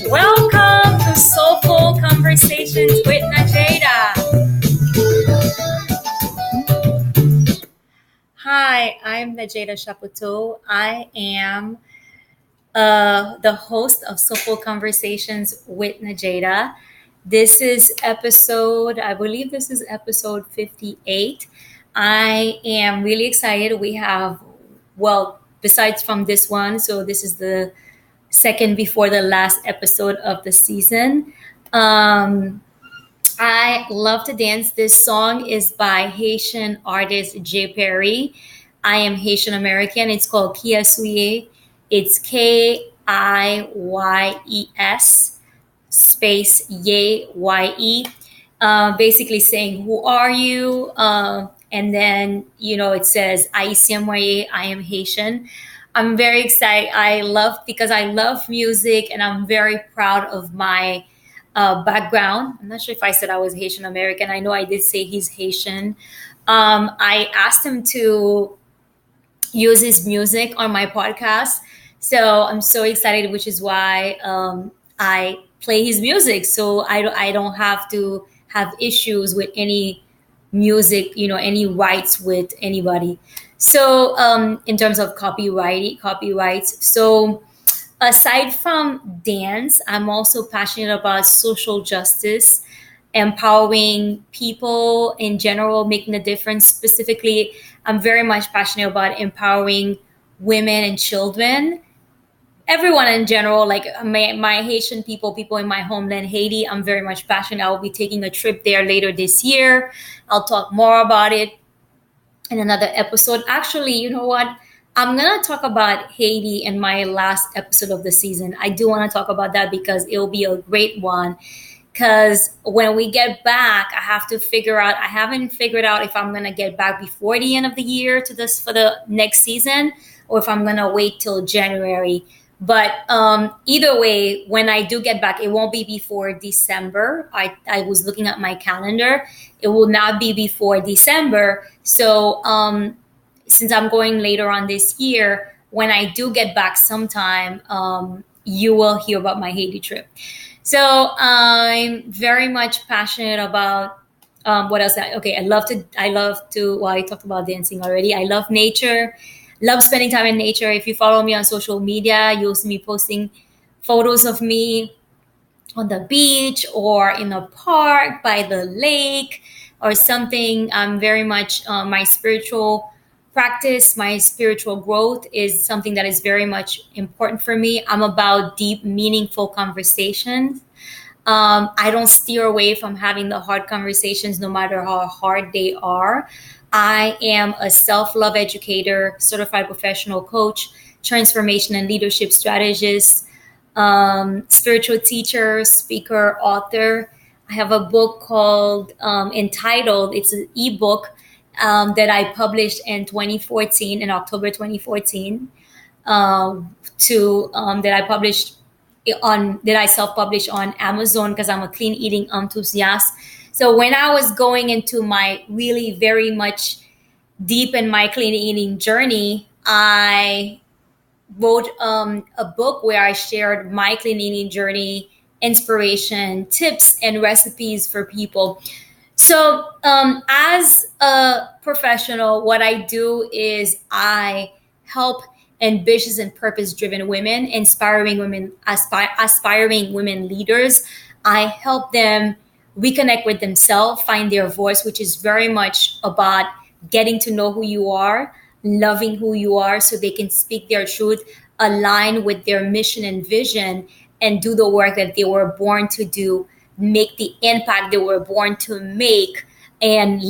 Welcome to Soulful Conversations with Nadjejda. Hi, I'm Nadjejda Chapoteau. I am the host of Soulful Conversations with Nadjejda. I believe this is episode 58. I am really excited. Besides from this one, so this is the second before the last episode of the season. I love to dance. This song is by Haitian artist J. Perry. I am Haitian American. It's called Kia Suye. It's Kiyes space Ye. Basically saying, who are you? And then, it says, Haïtien moye, I am Haitian. I'm very excited. Because I love music and I'm very proud of my background. I'm not sure if I said I was Haitian American. I know I did say he's Haitian. I asked him to use his music on my podcast. So I'm so excited, which is why I play his music. So I don't have to have issues with any music, any rights with anybody. So in terms of copyrights. So aside from dance, I'm also passionate about social justice, empowering people in general, making a difference. Specifically, I'm very much passionate about empowering women and children, everyone in general, like my Haitian people in my homeland, Haiti. I'm very much passionate. I will be taking a trip there later this year. I'll talk more about it in another episode. Actually, you know what? I'm going to talk about Haiti in my last episode of the season. I do want to talk about that because it'll be a great one. Because when we get back, I haven't figured out if I'm going to get back before the end of the year for the next season or if I'm going to wait till January. But either way, when I do get back, it won't be before December. I was looking at my calendar. It will not be before December. So since I'm going later on this year, when I do get back sometime, you will hear about my Haiti trip. So I'm very much passionate about what else? I love to, well, I talked about dancing already. I love nature. Love spending time in nature. If you follow me on social media, you'll see me posting photos of me on the beach or in a park by the lake or something. I'm very much my spiritual practice, my spiritual growth is something that is very much important for me. I'm about deep, meaningful conversations. I don't steer away from having the hard conversations, no matter how hard they are. I am a self-love educator, certified professional coach, transformation and leadership strategist, spiritual teacher, speaker, author. I have a book called entitled, it's an ebook that I published in October 2014, that I self-published on Amazon because I'm a clean eating enthusiast. So when I was going into my really very much deep in my clean eating journey, I wrote a book where I shared my clean eating journey, inspiration, tips, and recipes for people. So as a professional, what I do is I help ambitious and purpose-driven women, aspiring women leaders. I help them reconnect with themselves, find their voice, which is very much about getting to know who you are, loving who you are so they can speak their truth, align with their mission and vision, and do the work that they were born to do, make the impact they were born to make, and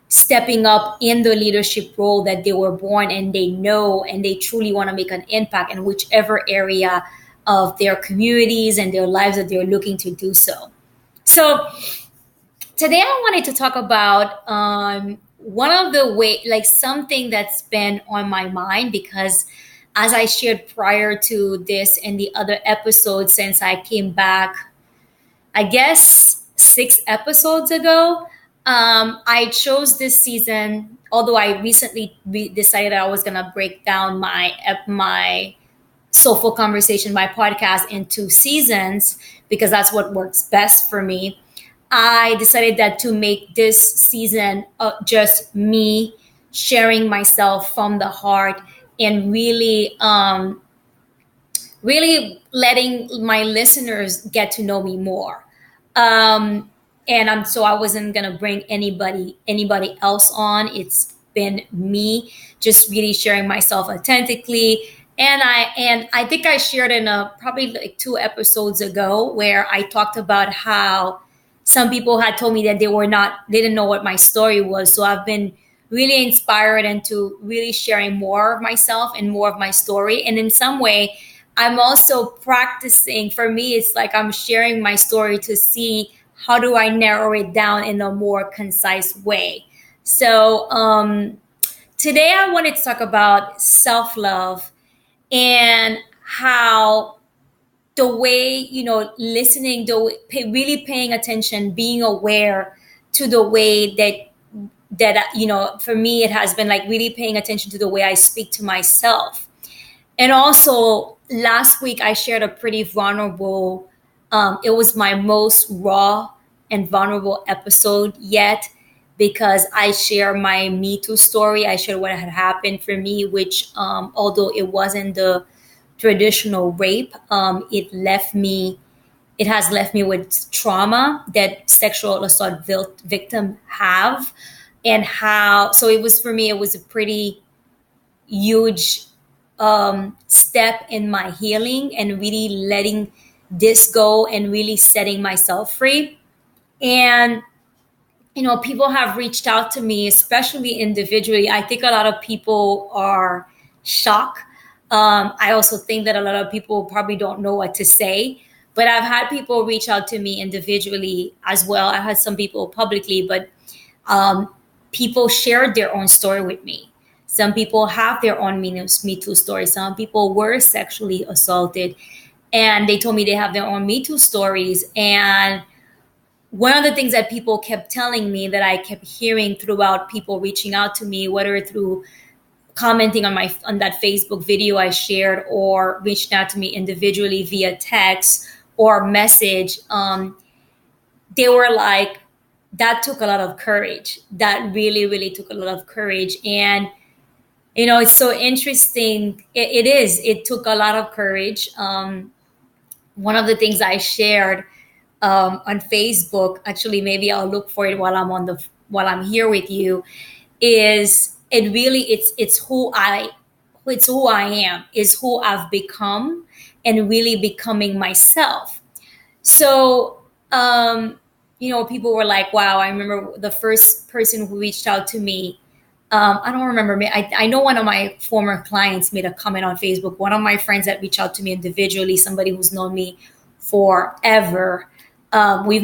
stepping up in the leadership role that they were born and they know and they truly want to make an impact in whichever area of their communities and their lives that they're looking to do so. So today I wanted to talk about one of the something that's been on my mind, because as I shared prior to this in the other episodes, since I came back, I guess 6 episodes ago, I chose this season although I recently decided I was going to break down my Soulful Conversation, my podcast, into seasons because that's what works best for me. I decided that to make this season just me sharing myself from the heart and really letting my listeners get to know me more. Um, and so I wasn't gonna bring anybody else on. It's been me just really sharing myself authentically. And I think I shared in a probably like 2 episodes ago where I talked about how some people had told me that they didn't know what my story was. So I've been really inspired into really sharing more of myself and more of my story. And in some way, I'm also practicing. For me, it's like I'm sharing my story to see how do I narrow it down in a more concise way. So today I wanted to talk about self love and how the way, listening, really paying attention, being aware to the way that for me it has been like really paying attention to the way I speak to myself. And also, last week I shared a pretty vulnerable, it was my most raw and vulnerable episode yet because I share my Me Too story. I shared what had happened for me, which, although it wasn't the traditional rape, it has left me with trauma that sexual assault victim have. And how, so it was for me, it was a pretty huge step in my healing and really letting this go and really setting myself free. And, people have reached out to me, especially individually. I think a lot of people are shocked. I also think that a lot of people probably don't know what to say. But I've had people reach out to me individually as well. I had some people publicly, but um, people shared their own story with me. Some people have their own Me Too story. Some people were sexually assaulted and they told me they have their own Me Too stories. And one of the things that people kept telling me that I kept hearing throughout people reaching out to me, whether through commenting on that Facebook video I shared or reaching out to me individually via text or message, they were like, that took a lot of courage. That really, really took a lot of courage. And, it's so interesting. It is. It took a lot of courage. One of the things I shared on Facebook, actually, maybe I'll look for it while I'm here with you, is it really, it's who I am, is who I've become and really becoming myself. So, people were like, wow, I remember the first person who reached out to me. I don't remember. I know one of my former clients made a comment on Facebook. One of my friends that reached out to me individually, somebody who's known me forever. We're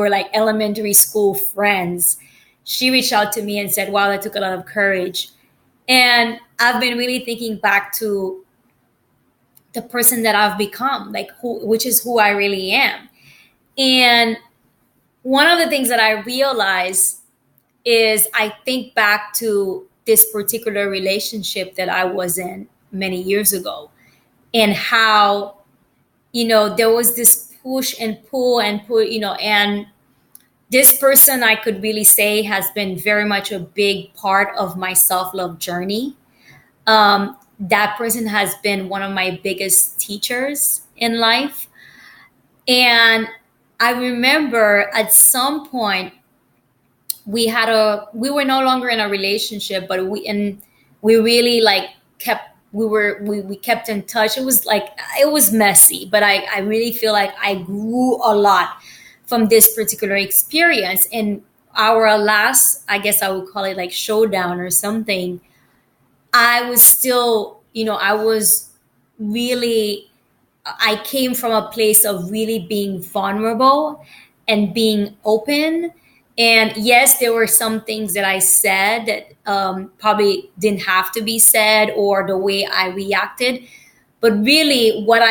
like elementary school friends. She reached out to me and said, wow, that took a lot of courage. And I've been really thinking back to the person that I've become, which is who I really am. And one of the things that I realized is I think back to this particular relationship that I was in many years ago and how, there was this push and pull and pull, and this person I could really say has been very much a big part of my self-love journey. That person has been one of my biggest teachers in life. And I remember at some point we were no longer in a relationship, but we really like we kept in touch. It was messy, but I really feel like I grew a lot from this particular experience. And our last, I guess I would call it like showdown or something, I was still, I was really, I came from a place of really being vulnerable and being open. And yes, there were some things that I said that probably didn't have to be said or the way I reacted. But really, when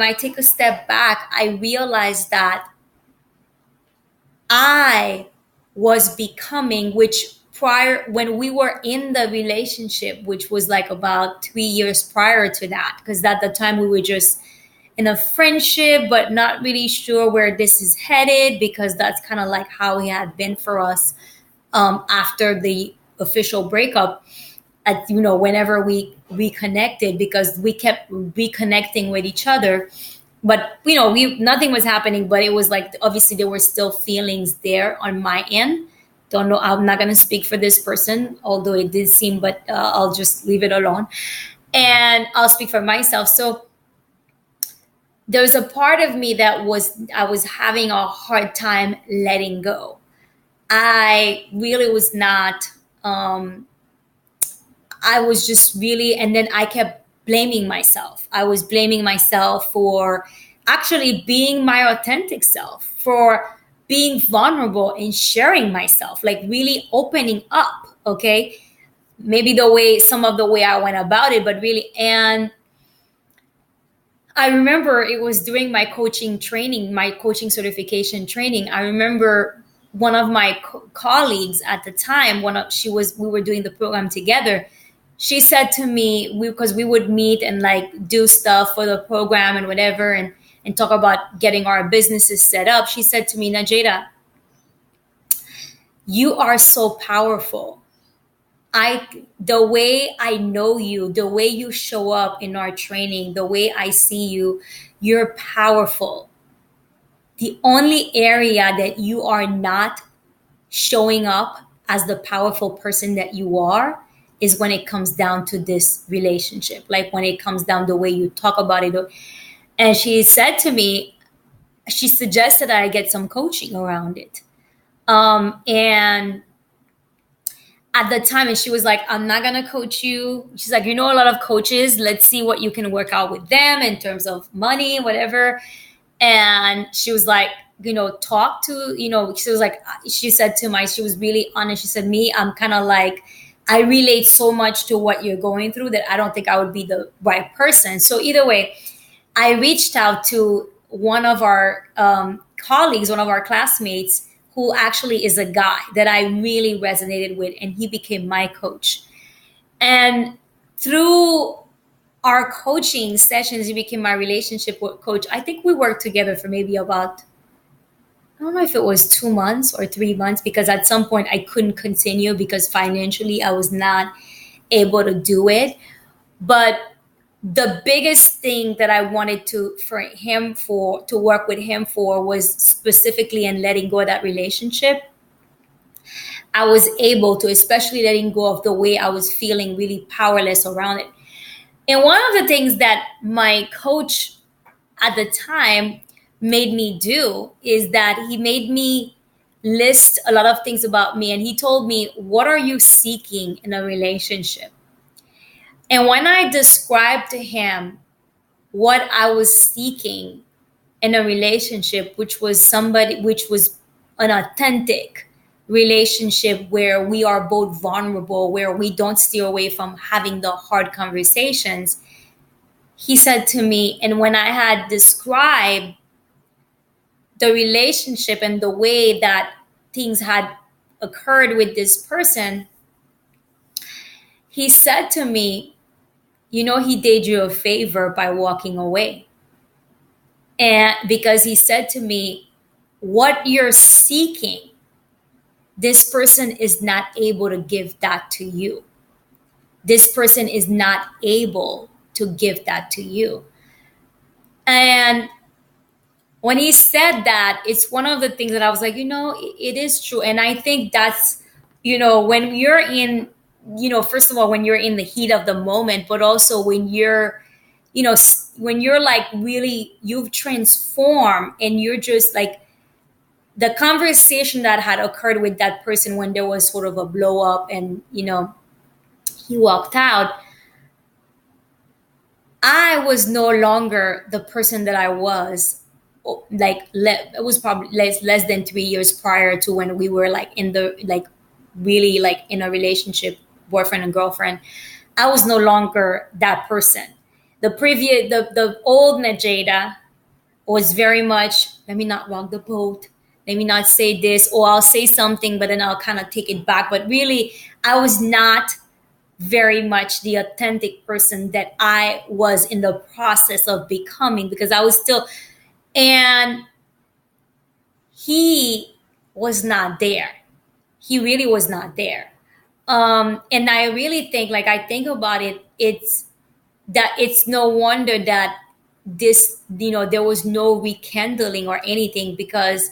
I take a step back, I realized that I was becoming, which prior, when we were in the relationship, which was like about 3 years prior to that, because at the time we were just in a friendship, but not really sure where this is headed, because that's kind of like how it had been for us after the official breakup. At, whenever we reconnected, because we kept reconnecting with each other, but we nothing was happening. But it was like, obviously there were still feelings there on my end. Don't know, I'm not going to speak for this person, although it did seem, but I'll just leave it alone, and I'll speak for myself. So there's a part of me that I was having a hard time letting go. I really was not. I was just really, and then I kept blaming myself. I was blaming myself for actually being my authentic self, for being vulnerable and sharing myself, like really opening up. Okay. Maybe some of the way I went about it, but really, and I remember it was during my coaching training, my coaching certification training. I remember one of my colleagues at the time, we were doing the program together. She said to me, because we would meet and like do stuff for the program and whatever, and talk about getting our businesses set up. She said to me, Nadjejda, you are so powerful. The way I know you, the way you show up in our training, the way I see you, you're powerful. The only area that you are not showing up as the powerful person that you are is when it comes down to this relationship, like when it comes down the way you talk about it. And she said to me, she suggested that I get some coaching around it. And at the time, and she was like, I'm not going to coach you. She's like, a lot of coaches, let's see what you can work out with them in terms of money, whatever. And she was like, talk to, she was like, she said to she was really honest. She said, I'm kind of like, I relate so much to what you're going through that I don't think I would be the right person. So either way, I reached out to one of our colleagues, one of our classmates, who actually is a guy that I really resonated with, and he became my coach. And through our coaching sessions, he became my relationship coach. I think we worked together for maybe about, I don't know if it was 2 months or 3 months, because at some point I couldn't continue because financially I was not able to do it. But the biggest thing that I wanted to work with him for was specifically in letting go of that relationship. I was able to, especially letting go of the way I was feeling really powerless around it. And one of the things that my coach at the time made me do is that he made me list a lot of things about me. And he told me, what are you seeking in a relationship? And when I described to him what I was seeking in a relationship, which was an authentic relationship where we are both vulnerable, where we don't steer away from having the hard conversations, he said to me, and when I had described the relationship and the way that things had occurred with this person, he said to me, he did you a favor by walking away. And because he said to me, what you're seeking, this person is not able to give that to you. This person is not able to give that to you. And when he said that, it's one of the things that I was like, it is true. And I think that's, when you're in, first of all, when you're in the heat of the moment, but also when you're, when you're like really, you've transformed and you're just like, the conversation that had occurred with that person when there was sort of a blow up and, he walked out, I was no longer the person that I was. Like it was probably less than 3 years prior to when we were like in the like really like in a relationship, boyfriend and girlfriend. I was no longer that person. The old Nadjejda was very much, let me not rock the boat. let me not say this, or I'll say something, but then I'll kind of take it back. But really, I was not very much the authentic person that I was in the process of becoming, because I was still, and he was not there. He really was not there. And I really think, like, I think about it, it's no wonder that this, there was no rekindling or anything, because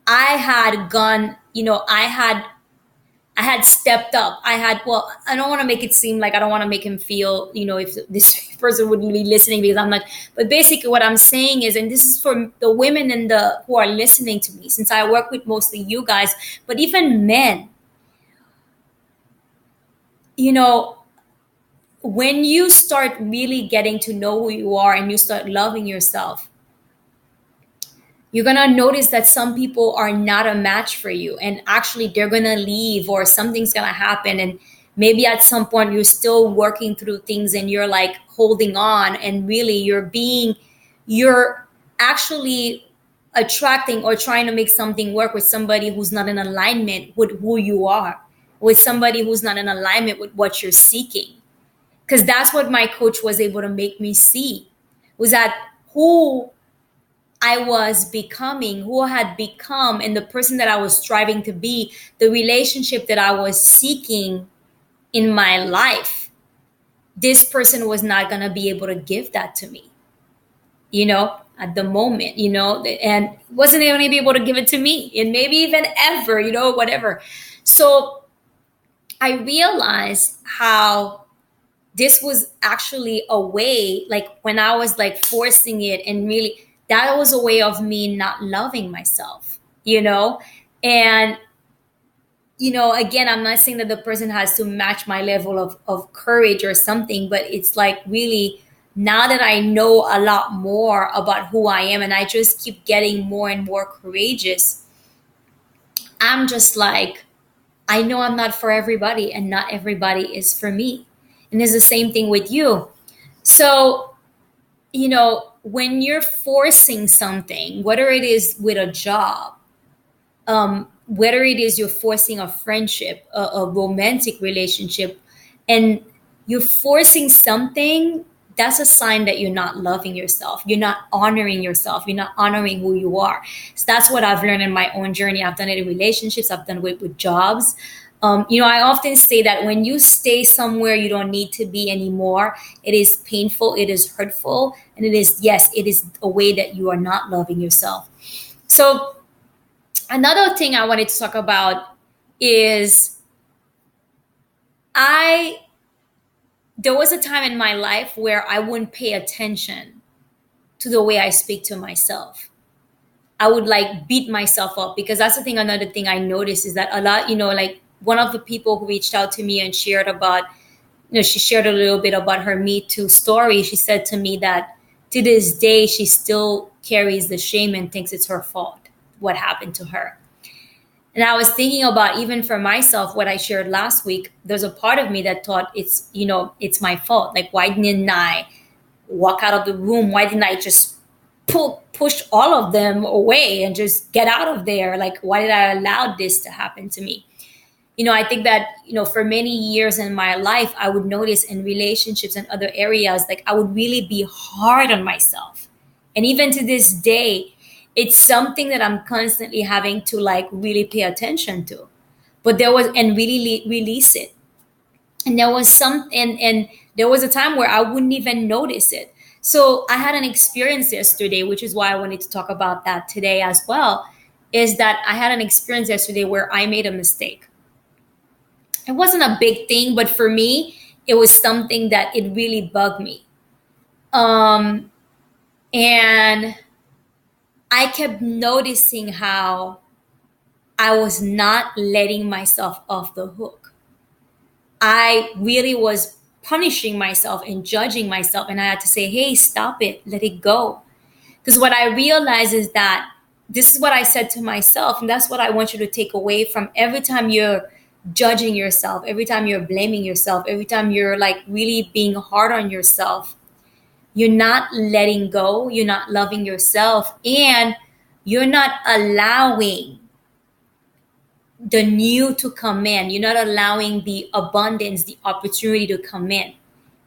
I had gone, I had stepped up. Well, I don't want to make it seem like, I don't want to make him feel, if this person would be listening, because I'm not, but basically what I'm saying is, and this is for the women and the who are listening to me, since I work with mostly you guys, but even men, you know, when you start really getting to know who you are and you start loving yourself, you're going to notice that some people are not a match for you, and actually they're going to leave, or something's going to happen, and maybe at some point you're still working through things and you're like holding on, and really you're actually attracting or trying to make something work with somebody who's not in alignment with who you are, with somebody who's not in alignment with what you're seeking. Because that's what my coach was able to make me see, was that who I was becoming, who I had become, and the person that I was striving to be, the relationship that I was seeking in my life, this person was not going to be able to give that to me, at the moment, and wasn't going to be able to give it to me, and maybe even ever, whatever. So I realized how this was actually a way, like when I was like forcing it, and really that was a way of me not loving myself, and again, I'm not saying that the person has to match my level of courage or something, but it's like, really, now that I know a lot more about who I am, and I just keep getting more and more courageous, I'm just like, I know I'm not for everybody, and not everybody is for me. And it's the same thing with you. So, when you're forcing something, whether it is with a job, whether it is you're forcing a friendship, a romantic relationship, and you're forcing something, that's a sign that you're not loving yourself. You're not honoring yourself. You're not honoring who you are. So that's what I've learned in my own journey. I've done it in relationships. I've done it with jobs. I often say that when you stay somewhere you don't need to be anymore, it is painful, it is hurtful, and it is a way that you are not loving yourself. So another thing I wanted to talk about is there was a time in my life where I wouldn't pay attention to the way I speak to myself. I would like beat myself up, because that's the thing. Another thing I noticed is that a lot, like one of the people who reached out to me and shared about, she shared a little bit about her Me Too story. She said to me that to this day, she still carries the shame and thinks it's her fault, what happened to her. And I was thinking about, even for myself, what I shared last week, there's a part of me that thought it's my fault. Like, why didn't I walk out of the room? Why didn't I just push all of them away and just get out of there? Like, why did I allow this to happen to me? I think that, for many years in my life, I would notice in relationships and other areas, like I would really be hard on myself. And even to this day, it's something that I'm constantly having to like really pay attention to. But and really release it. And there was a time where I wouldn't even notice it. So I had an experience yesterday, which is why I wanted to talk about that today as well, is that I had an experience yesterday where I made a mistake. It wasn't a big thing, but for me, it was something that it really bugged me. And I kept noticing how I was not letting myself off the hook. I really was punishing myself and judging myself. And I had to say, hey, stop it, let it go. Because what I realized is that this is what I said to myself. And that's what I want you to take away from every time you're judging yourself, every time you're blaming yourself, every time you're like really being hard on yourself. You're not letting go, you're not loving yourself, and you're not allowing the new to come in. You're not allowing the abundance, the opportunity to come in.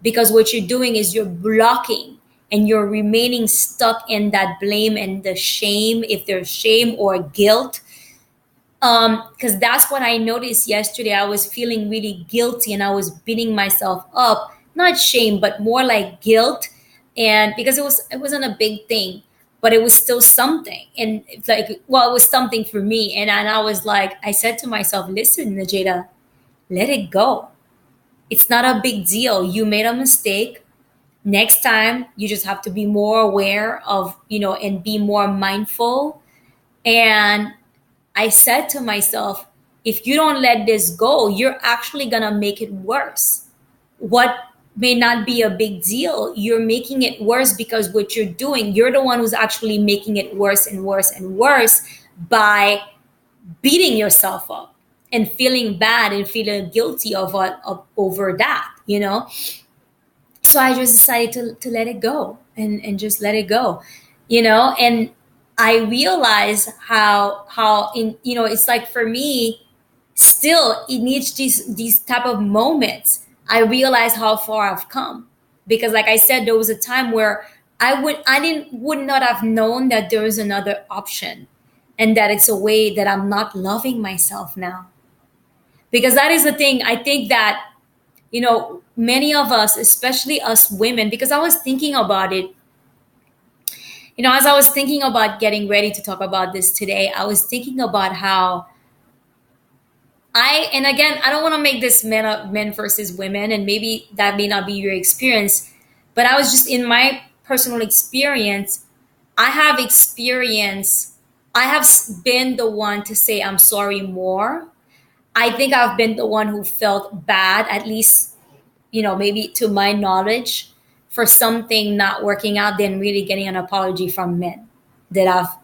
Because what you're doing is you're blocking and you're remaining stuck in that blame and the shame, if there's shame or guilt. Because that's what I noticed yesterday. I was feeling really guilty and I was beating myself up, not shame, but more like guilt. And because it wasn't a big thing, but it was still something. And it's like, well, it was something for me. And I was like, I said to myself, listen, Najeda, let it go. It's not a big deal. You made a mistake. Next time, you just have to be more aware of, and be more mindful. And I said to myself, if you don't let this go, you're actually going to make it worse. What may not be a big deal, you're making it worse because what you're doing, you're the one who's actually making it worse and worse and worse by beating yourself up and feeling bad and feeling guilty over that. So I just decided to let it go and just let it go. And I realized how it's like for me, still it needs these type of moments. I realize how far I've come, because like I said, there was a time where would not have known that there is another option, and that it's a way that I'm not loving myself now. Because that is the thing. I think that many of us, especially us women, because I was thinking about it, as I was thinking about getting ready to talk about this today, I was thinking about how and again, I don't want to make this men versus women, and maybe that may not be your experience, but I was just in my personal experience, I have been the one to say I'm sorry more. I think I've been the one who felt bad, at least, maybe to my knowledge, for something not working out than really getting an apology from men that I've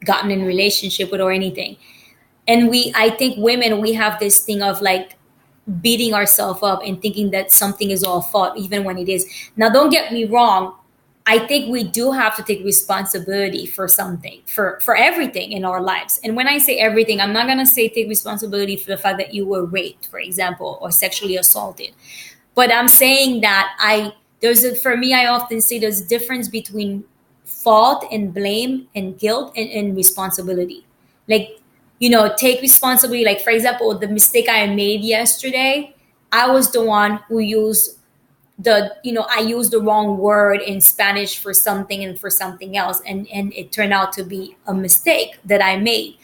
gotten in relationship with or anything. And I think women, we have this thing of like beating ourselves up and thinking that something is our fault, even when it is. Now, don't get me wrong. I think we do have to take responsibility for something, for everything in our lives. And when I say everything, I'm not going to say take responsibility for the fact that you were raped, for example, or sexually assaulted. But I'm saying that for me, I often say there's a difference between fault and blame and guilt and responsibility. Like, take responsibility. Like, for example, the mistake I made yesterday, I was the one who used I used the wrong word in Spanish for something and for something else. And it turned out to be a mistake that I made,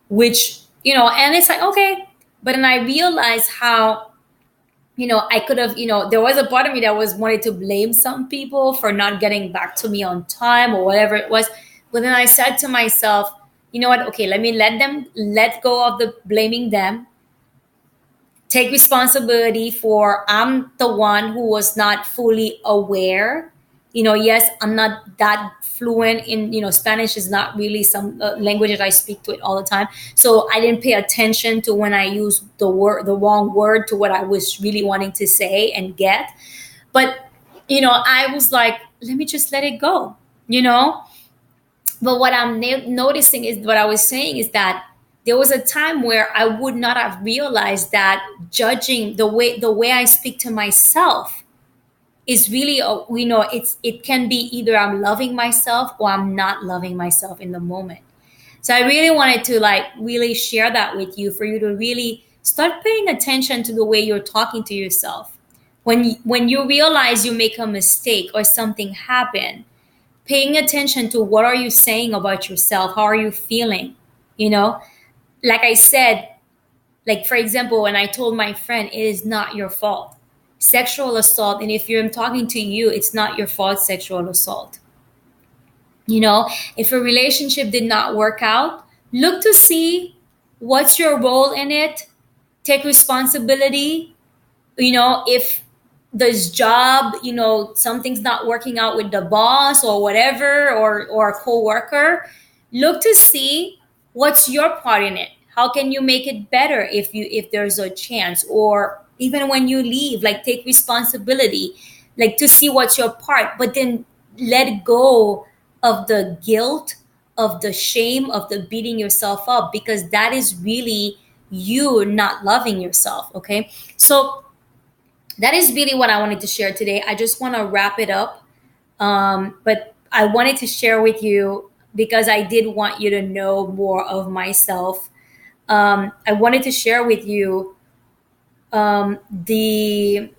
which, and it's like, okay. But then I realized how, I could have, there was a part of me that was wanted to blame some people for not getting back to me on time or whatever it was. But then I said to myself, you know what? Okay, let me let go of the blaming them. Take responsibility for I'm the one who was not fully aware. Yes, I'm not that fluent in, Spanish is not really some language that I speak to it all the time. So I didn't pay attention to when I used the wrong word to what I was really wanting to say and get. But, I was like, let me just let it go. But what I'm noticing is what I was saying is that there was a time where I would not have realized that judging the way I speak to myself is really it can be either I'm loving myself or I'm not loving myself in the moment. So I really wanted to like really share that with you, for you to really start paying attention to the way you're talking to yourself. When you realize you make a mistake or something happened, paying attention to what are you saying about yourself, how are you feeling, like I said, like for example, when I told my friend, it is not your fault. Sexual assault, and if I'm talking to you, it's not your fault, sexual assault. If a relationship did not work out, look to see what's your role in it. Take responsibility. If this job, something's not working out with the boss or whatever, or a co-worker, look to see what's your part in it. How can you make it better if there's a chance? Or even when you leave, like take responsibility, like to see what's your part, but then let go of the guilt, of the shame of the beating yourself up, because that is really you not loving yourself. Okay. So that is really what I wanted to share today. I just want to wrap it up. But I wanted to share with you because I did want you to know more of myself. I wanted to share with you the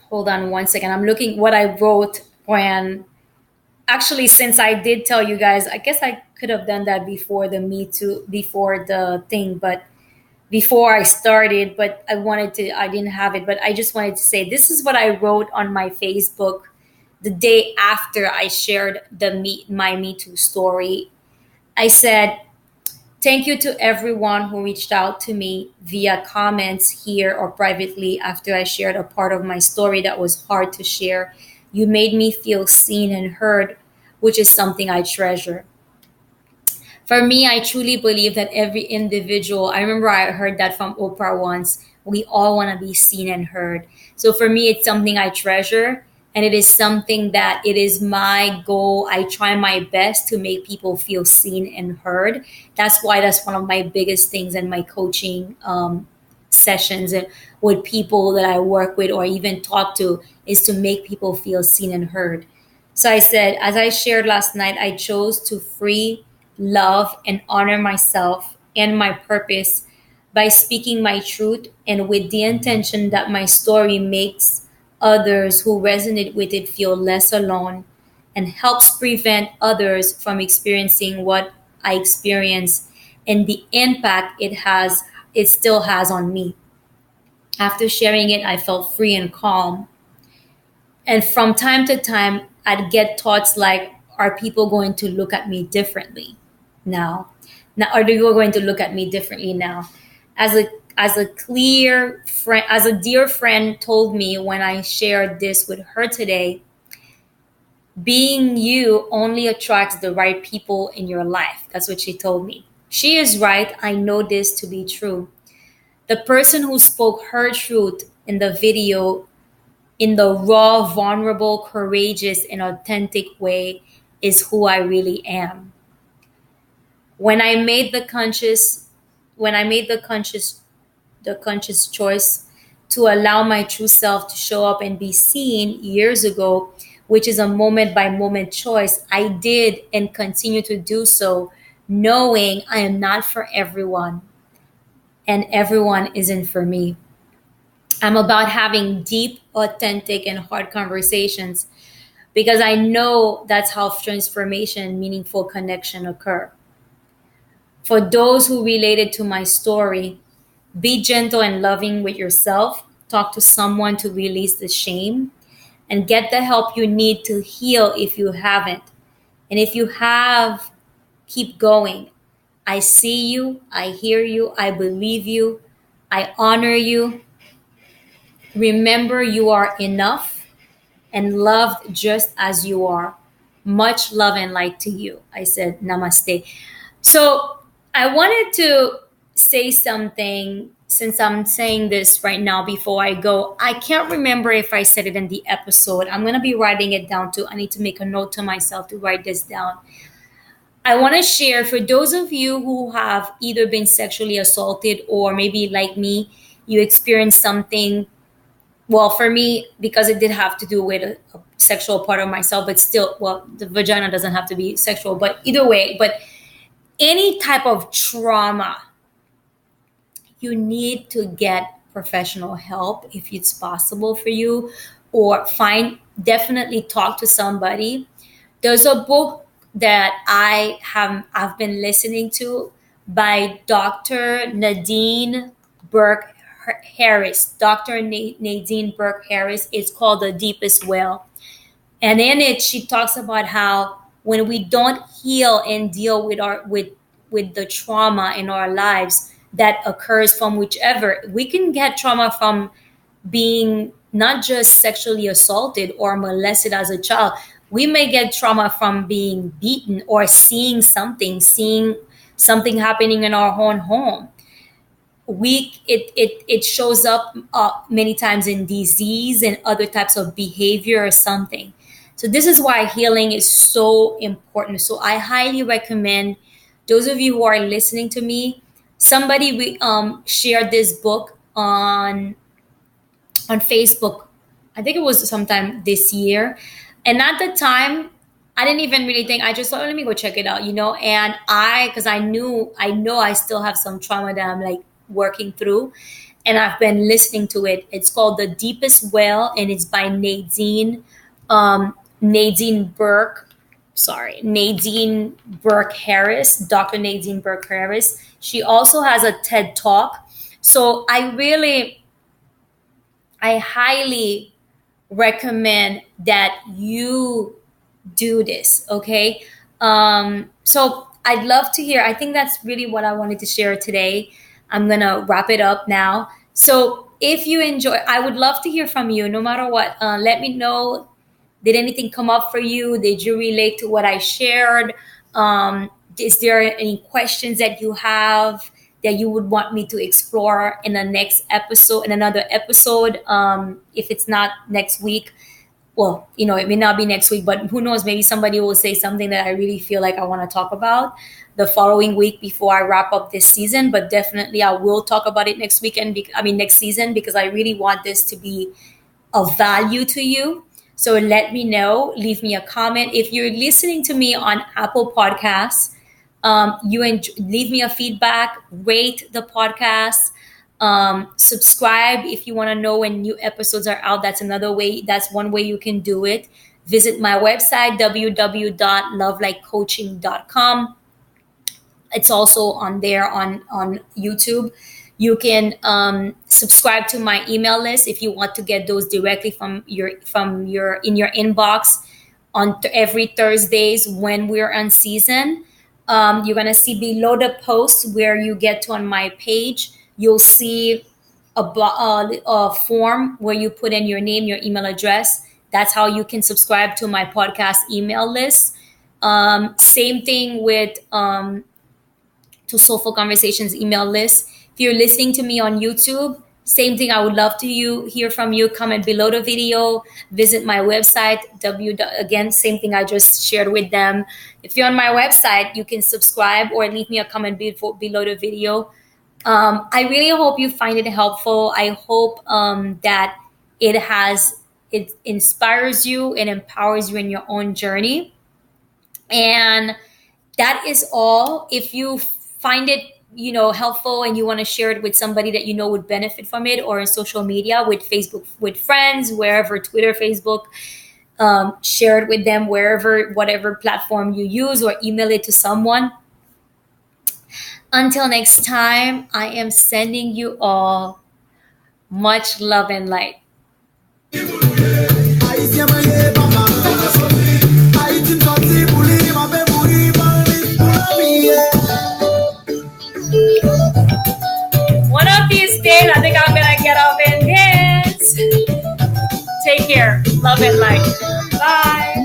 hold on one second. I'm looking what I wrote when actually, since I did tell you guys, I guess I could have done that before the Me Too, before the thing, but before I started, but I didn't have it, but I just wanted to say this is what I wrote on my Facebook the day after I shared my Me Too story. I said, thank you to everyone who reached out to me via comments here or privately after I shared a part of my story that was hard to share. You made me feel seen and heard, which is something I treasure. For me, I truly believe that every individual, I remember I heard that from Oprah once, we all want to be seen and heard. So for me, it's something I treasure. And it is something that it is my goal. I try my best to make people feel seen and heard. That's why that's one of my biggest things in my coaching sessions and with people that I work with or even talk to is to make people feel seen and heard. So I said, as I shared last night, I chose to free, love, and honor myself and my purpose by speaking my truth and with the intention that my story makes others who resonate with it feel less alone and helps prevent others from experiencing what I experience and the impact it still has on me. After sharing it, I felt free and calm. And from time to time, I'd get thoughts like, are people going to look at me differently now? Now, are people going to look at me differently now? As a clear friend, as a dear friend told me when I shared this with her today, being you only attracts the right people in your life. That's what she told me. She is right. I know this to be true. The person who spoke her truth in the video in the raw, vulnerable, courageous, and authentic way is who I really am. When I made the conscious, when I made the conscious choice to allow my true self to show up and be seen years ago, which is a moment by moment choice, I did and continue to do so, knowing I am not for everyone and everyone isn't for me. I'm about having deep, authentic, and hard conversations because I know that's how transformation and meaningful connection occur. For those who related to my story, be gentle and loving with yourself. Talk to someone to release the shame and get the help you need to heal if you haven't. And if you have, keep going. I see you, I hear you, I believe you, I honor you. Remember, you are enough and loved just as you are. Much love and light to you. I said, Namaste. So I wanted to say something since I'm saying this right now before I go. I can't remember if I said it in the episode. I'm going to be writing it down too. I need to make a note to myself to write this down. I want to share for those of you who have either been sexually assaulted or maybe like me, you experienced something. Well, for me, because it did have to do with a sexual part of myself, but still, well, the vagina doesn't have to be sexual, but either way, but any type of trauma, you need to get professional help if it's possible for you, or definitely talk to somebody. There's a book that I've been listening to by Dr. Nadine Burke Harris. Dr. Nadine Burke Harris. It's called The Deepest Well. And in it, she talks about how when we don't heal and deal with the trauma in our lives that occurs from whichever, we can get trauma from being not just sexually assaulted or molested as a child. We may get trauma from being beaten or seeing something happening in our own home. It shows up many times in disease and other types of behavior or something. So this is why healing is so important. So I highly recommend those of you who are listening to me, somebody shared this book on Facebook. I think it was sometime this year. And at the time, I didn't even really think. I just thought, oh, let me go check it out, And because I know I still have some trauma that I'm like working through, and I've been listening to it. It's called The Deepest Well, and it's by Nadine Burke. Sorry, Nadine Burke Harris, Dr. Nadine Burke Harris. She also has a TED Talk. So I highly recommend that you do this. Okay. So I'd love to hear. I think that's really what I wanted to share today. I'm going to wrap it up now. So if you enjoy, I would love to hear from you no matter what. Let me know. Did anything come up for you? Did you relate to what I shared? Is there any questions that you have that you would want me to explore in the next episode, in another episode? If it's not next week, well, it may not be next week, but who knows? Maybe somebody will say something that I really feel like I want to talk about the following week before I wrap up this season. But definitely I will talk about it next weekend. Next season, because I really want this to be of value to you. So let me know. Leave me a comment. If you're listening to me on Apple Podcasts, leave me a feedback, rate the podcast, subscribe if you want to know when new episodes are out. That's another way. That's one way you can do it. Visit my website, www.lovelikecoaching.com. It's also on there on YouTube. You can subscribe to my email list if you want to get those directly from your in your inbox on every Thursdays when we're on season. You're gonna see below the post where you get to on my page. You'll see a form where you put in your name, your email address. That's how you can subscribe to my podcast email list. Same thing with to Soulful Conversations email list. If you're listening to me on YouTube, same thing. I would love to hear from you. Comment below the video. Visit my website. Again, same thing I just shared with them. If you're on my website, you can subscribe or leave me a comment below the video. I really hope you find it helpful. I hope that it inspires you and empowers you in your own journey. And that is all. If you find it helpful and you want to share it with somebody that would benefit from it, or in social media with Facebook, with friends, wherever, Twitter, Facebook, share it with them whatever platform you use, or email it to someone. Until next time, I am sending you all much love and light. One of these days, I think I'm gonna get up and dance. Take care. Love and light. Bye.